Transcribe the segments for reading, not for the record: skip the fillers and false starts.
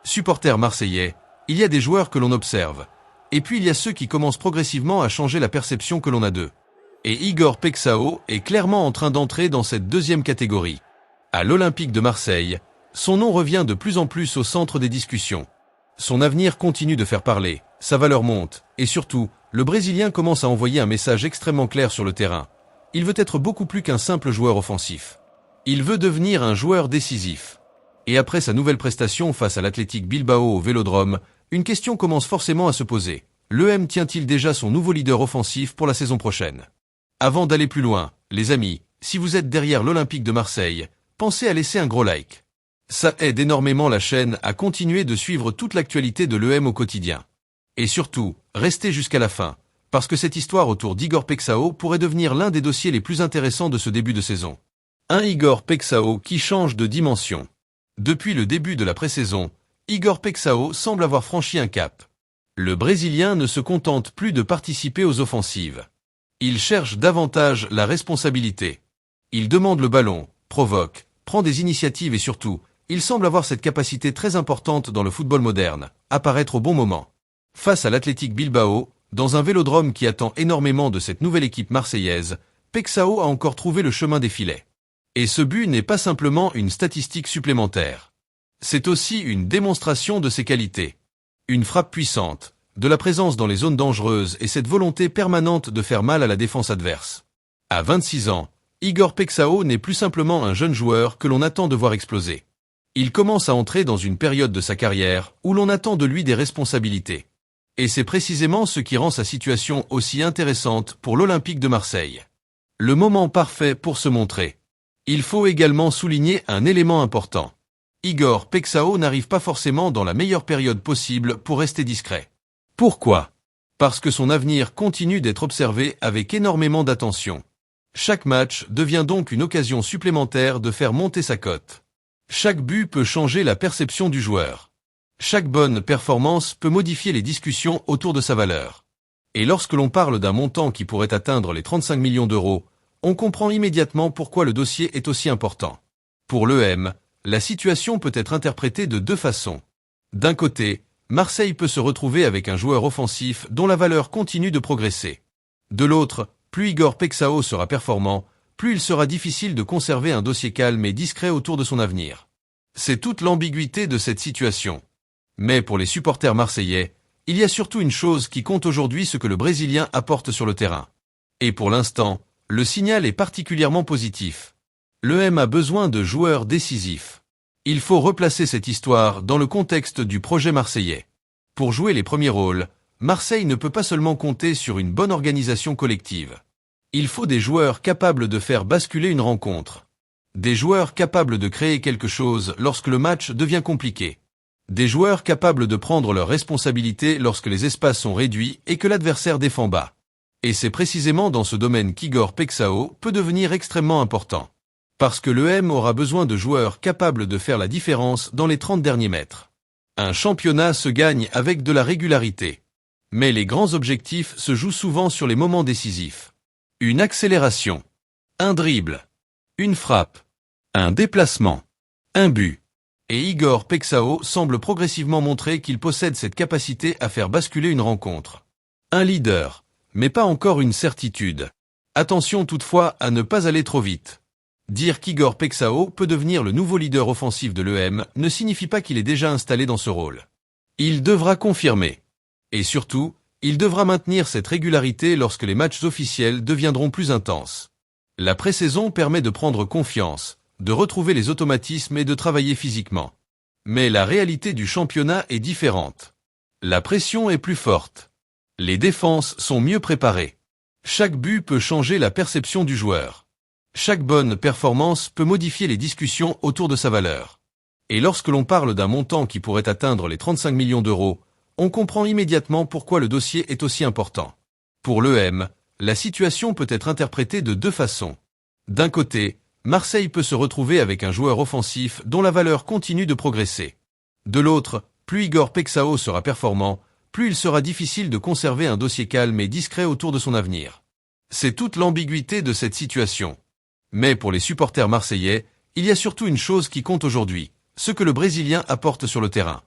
Supporters marseillais, il y a des joueurs que l'on observe. Et puis il y a ceux qui commencent progressivement à changer la perception que l'on a d'eux. Et Igor Pexao est clairement en train d'entrer dans cette deuxième catégorie. À l'Olympique de Marseille, son nom revient de plus en plus au centre des discussions. Son avenir continue de faire parler, sa valeur monte, et surtout, le Brésilien commence à envoyer un message extrêmement clair sur le terrain. Il veut être beaucoup plus qu'un simple joueur offensif. Il veut devenir un joueur décisif. Et après sa nouvelle prestation face à l'Athletic Bilbao au Vélodrome, une question commence forcément à se poser. L'EM tient-il déjà son nouveau leader offensif pour la saison prochaine? Avant d'aller plus loin, les amis, si vous êtes derrière l'Olympique de Marseille, pensez à laisser un gros like. Ça aide énormément la chaîne à continuer de suivre toute l'actualité de l'EM au quotidien. Et surtout, restez jusqu'à la fin, parce que cette histoire autour d'Igor Pexao pourrait devenir l'un des dossiers les plus intéressants de ce début de saison. Un Igor Pexao qui change de dimension. Depuis le début de la pré-saison, Igor Pexao semble avoir franchi un cap. Le Brésilien ne se contente plus de participer aux offensives. Il cherche davantage la responsabilité. Il demande le ballon, provoque, prend des initiatives et surtout, il semble avoir cette capacité très importante dans le football moderne, apparaître au bon moment. Face à l'Athletic Bilbao, dans un Vélodrome qui attend énormément de cette nouvelle équipe marseillaise, Pexao a encore trouvé le chemin des filets. Et ce but n'est pas simplement une statistique supplémentaire. C'est aussi une démonstration de ses qualités. Une frappe puissante, de la présence dans les zones dangereuses et cette volonté permanente de faire mal à la défense adverse. À 26 ans, Igor Pexao n'est plus simplement un jeune joueur que l'on attend de voir exploser. Il commence à entrer dans une période de sa carrière où l'on attend de lui des responsabilités. Et c'est précisément ce qui rend sa situation aussi intéressante pour l'Olympique de Marseille. Le moment parfait pour se montrer. Il faut également souligner un élément important. Igor Pexao n'arrive pas forcément dans la meilleure période possible pour rester discret. Pourquoi? Parce que son avenir continue d'être observé avec énormément d'attention. Chaque match devient donc une occasion supplémentaire de faire monter sa cote. Chaque but peut changer la perception du joueur. Chaque bonne performance peut modifier les discussions autour de sa valeur. Et lorsque l'on parle d'un montant qui pourrait atteindre les 35 millions d'euros, on comprend immédiatement pourquoi le dossier est aussi important. Pour l'EM, la situation peut être interprétée de deux façons. D'un côté, Marseille peut se retrouver avec un joueur offensif dont la valeur continue de progresser. De l'autre, plus Igor Pexao sera performant, plus il sera difficile de conserver un dossier calme et discret autour de son avenir. C'est toute l'ambiguïté de cette situation. Mais pour les supporters marseillais, il y a surtout une chose qui compte aujourd'hui, ce que le Brésilien apporte sur le terrain. Et pour l'instant, le signal est particulièrement positif. L'EM a besoin de joueurs décisifs. Il faut replacer cette histoire dans le contexte du projet marseillais. Pour jouer les premiers rôles, Marseille ne peut pas seulement compter sur une bonne organisation collective. Il faut des joueurs capables de faire basculer une rencontre. Des joueurs capables de créer quelque chose lorsque le match devient compliqué. Des joueurs capables de prendre leurs responsabilités lorsque les espaces sont réduits et que l'adversaire défend bas. Et c'est précisément dans ce domaine qu'Igor Pexao peut devenir extrêmement important. Parce que l'EM aura besoin de joueurs capables de faire la différence dans les 30 derniers mètres. Un championnat se gagne avec de la régularité. Mais les grands objectifs se jouent souvent sur les moments décisifs. Une accélération, un dribble, une frappe, un déplacement, un but. Et Igor Pexao semble progressivement montrer qu'il possède cette capacité à faire basculer une rencontre. Un leader, mais pas encore une certitude. Attention toutefois à ne pas aller trop vite. Dire qu'Igor Pexao peut devenir le nouveau leader offensif de l'EM ne signifie pas qu'il est déjà installé dans ce rôle. Il devra confirmer. Et surtout, il devra maintenir cette régularité lorsque les matchs officiels deviendront plus intenses. La pré-saison permet de prendre confiance, de retrouver les automatismes et de travailler physiquement. Mais la réalité du championnat est différente. La pression est plus forte. Les défenses sont mieux préparées. Chaque but peut changer la perception du joueur. Chaque bonne performance peut modifier les discussions autour de sa valeur. Et lorsque l'on parle d'un montant qui pourrait atteindre les 35 millions d'euros, on comprend immédiatement pourquoi le dossier est aussi important. Pour l'EM, la situation peut être interprétée de deux façons. D'un côté, Marseille peut se retrouver avec un joueur offensif dont la valeur continue de progresser. De l'autre, plus Igor Pexao sera performant, plus il sera difficile de conserver un dossier calme et discret autour de son avenir. C'est toute l'ambiguïté de cette situation. Mais pour les supporters marseillais, il y a surtout une chose qui compte aujourd'hui, ce que le Brésilien apporte sur le terrain.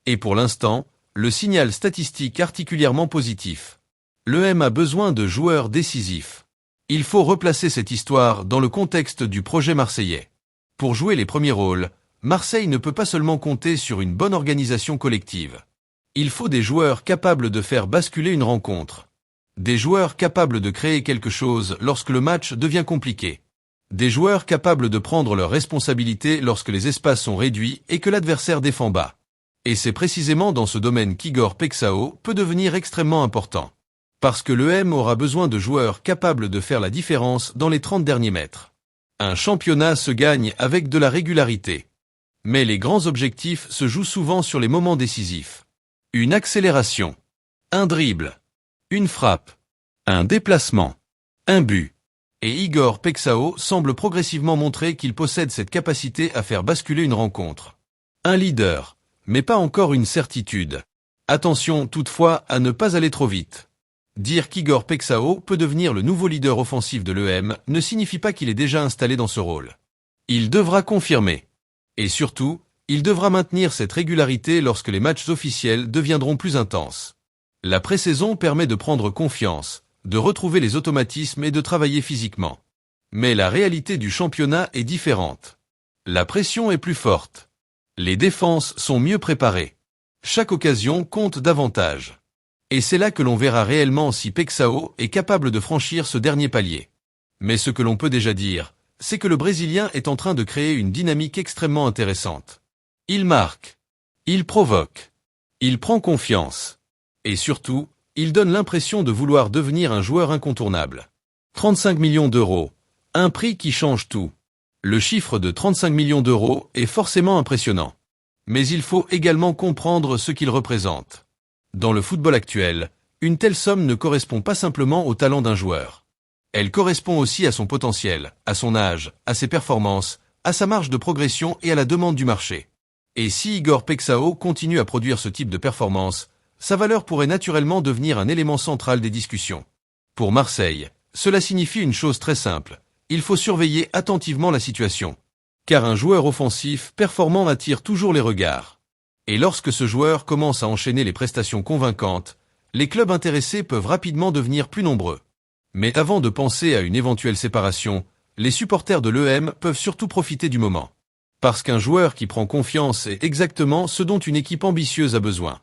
Et pour l'instant, le signal statistique particulièrement positif. L'EM a besoin de joueurs décisifs. Il faut replacer cette histoire dans le contexte du projet marseillais. Pour jouer les premiers rôles, Marseille ne peut pas seulement compter sur une bonne organisation collective. Il faut des joueurs capables de faire basculer une rencontre. Des joueurs capables de créer quelque chose lorsque le match devient compliqué. Des joueurs capables de prendre leurs responsabilités lorsque les espaces sont réduits et que l'adversaire défend bas. Et c'est précisément dans ce domaine qu'Igor Pexao peut devenir extrêmement important. Parce que l'EM aura besoin de joueurs capables de faire la différence dans les 30 derniers mètres. Un championnat se gagne avec de la régularité. Mais les grands objectifs se jouent souvent sur les moments décisifs. Une accélération, un dribble, une frappe, un déplacement, un but. Et Igor Pexao semble progressivement montrer qu'il possède cette capacité à faire basculer une rencontre. Un leader, mais pas encore une certitude. Attention toutefois à ne pas aller trop vite. Dire qu'Igor Pexao peut devenir le nouveau leader offensif de l'EM ne signifie pas qu'il est déjà installé dans ce rôle. Il devra confirmer. Et surtout, il devra maintenir cette régularité lorsque les matchs officiels deviendront plus intenses. La pré-saison permet de prendre confiance, de retrouver les automatismes et de travailler physiquement. Mais la réalité du championnat est différente. La pression est plus forte. Les défenses sont mieux préparées. Chaque occasion compte davantage. Et c'est là que l'on verra réellement si Pexao est capable de franchir ce dernier palier. Mais ce que l'on peut déjà dire, c'est que le Brésilien est en train de créer une dynamique extrêmement intéressante. Il marque. Il provoque. Il prend confiance. Et surtout, il donne l'impression de vouloir devenir un joueur incontournable. 35 millions d'euros. Un prix qui change tout. Le chiffre de 35 millions d'euros est forcément impressionnant. Mais il faut également comprendre ce qu'il représente. Dans le football actuel, une telle somme ne correspond pas simplement au talent d'un joueur. Elle correspond aussi à son potentiel, à son âge, à ses performances, à sa marge de progression et à la demande du marché. Et si Igor Pexao continue à produire ce type de performance, sa valeur pourrait naturellement devenir un élément central des discussions. Pour Marseille, cela signifie une chose très simple. Il faut surveiller attentivement la situation. Car un joueur offensif performant attire toujours les regards. Et lorsque ce joueur commence à enchaîner les prestations convaincantes, les clubs intéressés peuvent rapidement devenir plus nombreux. Mais avant de penser à une éventuelle séparation, les supporters de l'EM peuvent surtout profiter du moment. Parce qu'un joueur qui prend confiance est exactement ce dont une équipe ambitieuse a besoin.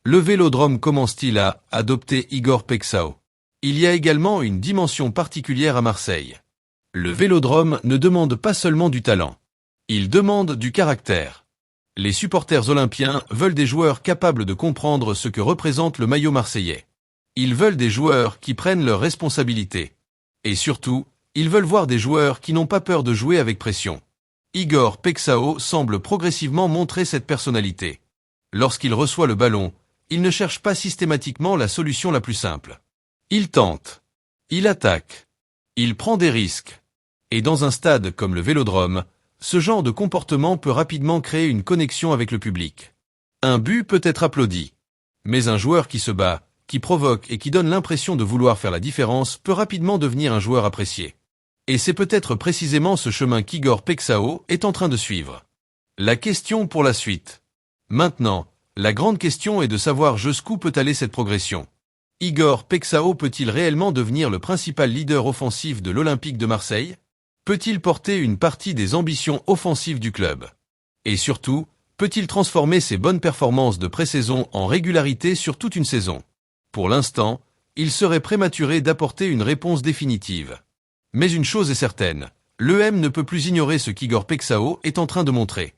Le Vélodrome commence-t-il à adopter Igor Pexao? Il y a également une dimension particulière à Marseille. Le Vélodrome ne demande pas seulement du talent. Il demande du caractère. Les supporters olympiens veulent des joueurs capables de comprendre ce que représente le maillot marseillais. Ils veulent des joueurs qui prennent leurs responsabilités. Et surtout, ils veulent voir des joueurs qui n'ont pas peur de jouer avec pression. Igor Pexao semble progressivement montrer cette personnalité. Lorsqu'il reçoit le ballon, il ne cherche pas systématiquement la solution la plus simple. Il tente. Il attaque. Il prend des risques. Et dans un stade comme le Vélodrome, ce genre de comportement peut rapidement créer une connexion avec le public. Un but peut être applaudi. Mais un joueur qui se bat, qui provoque et qui donne l'impression de vouloir faire la différence peut rapidement devenir un joueur apprécié. Et c'est peut-être précisément ce chemin qu'Igor Pexao est en train de suivre. La question pour la suite. Maintenant, la grande question est de savoir jusqu'où peut aller cette progression. Igor Pexao peut-il réellement devenir le principal leader offensif de l'Olympique de Marseille ? Peut-il porter une partie des ambitions offensives du club? Et surtout, peut-il transformer ses bonnes performances de pré-saison en régularité sur toute une saison? Pour l'instant, il serait prématuré d'apporter une réponse définitive. Mais une chose est certaine, l'EM ne peut plus ignorer ce qu'Igor Pexao est en train de montrer.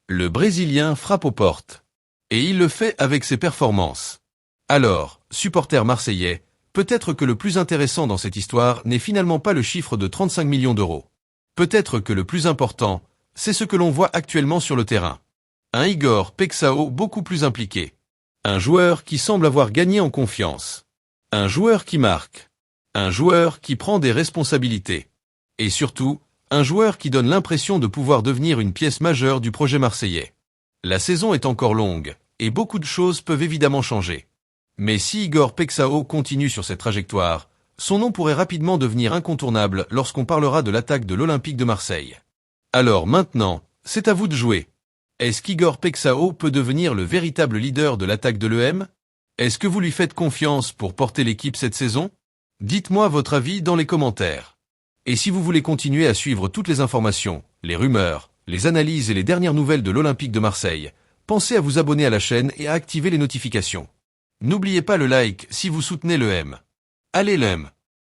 Le Brésilien frappe aux portes. Et il le fait avec ses performances. Alors, supporters marseillais, peut-être que le plus intéressant dans cette histoire n'est finalement pas le chiffre de 35 millions d'euros. Peut-être que le plus important, c'est ce que l'on voit actuellement sur le terrain. Un Igor Pexao beaucoup plus impliqué. Un joueur qui semble avoir gagné en confiance. Un joueur qui marque. Un joueur qui prend des responsabilités. Et surtout, un joueur qui donne l'impression de pouvoir devenir une pièce majeure du projet marseillais. La saison est encore longue, et beaucoup de choses peuvent évidemment changer. Mais si Igor Pexao continue sur cette trajectoire, son nom pourrait rapidement devenir incontournable lorsqu'on parlera de l'attaque de l'Olympique de Marseille. Alors maintenant, c'est à vous de jouer. Est-ce qu'Igor Pexao peut devenir le véritable leader de l'attaque de l'EM? Est-ce que vous lui faites confiance pour porter l'équipe cette saison? Dites-moi votre avis dans les commentaires. Et si vous voulez continuer à suivre toutes les informations, les rumeurs, les analyses et les dernières nouvelles de l'Olympique de Marseille, pensez à vous abonner à la chaîne et à activer les notifications. N'oubliez pas le like si vous soutenez l'EM. Allez l'EM!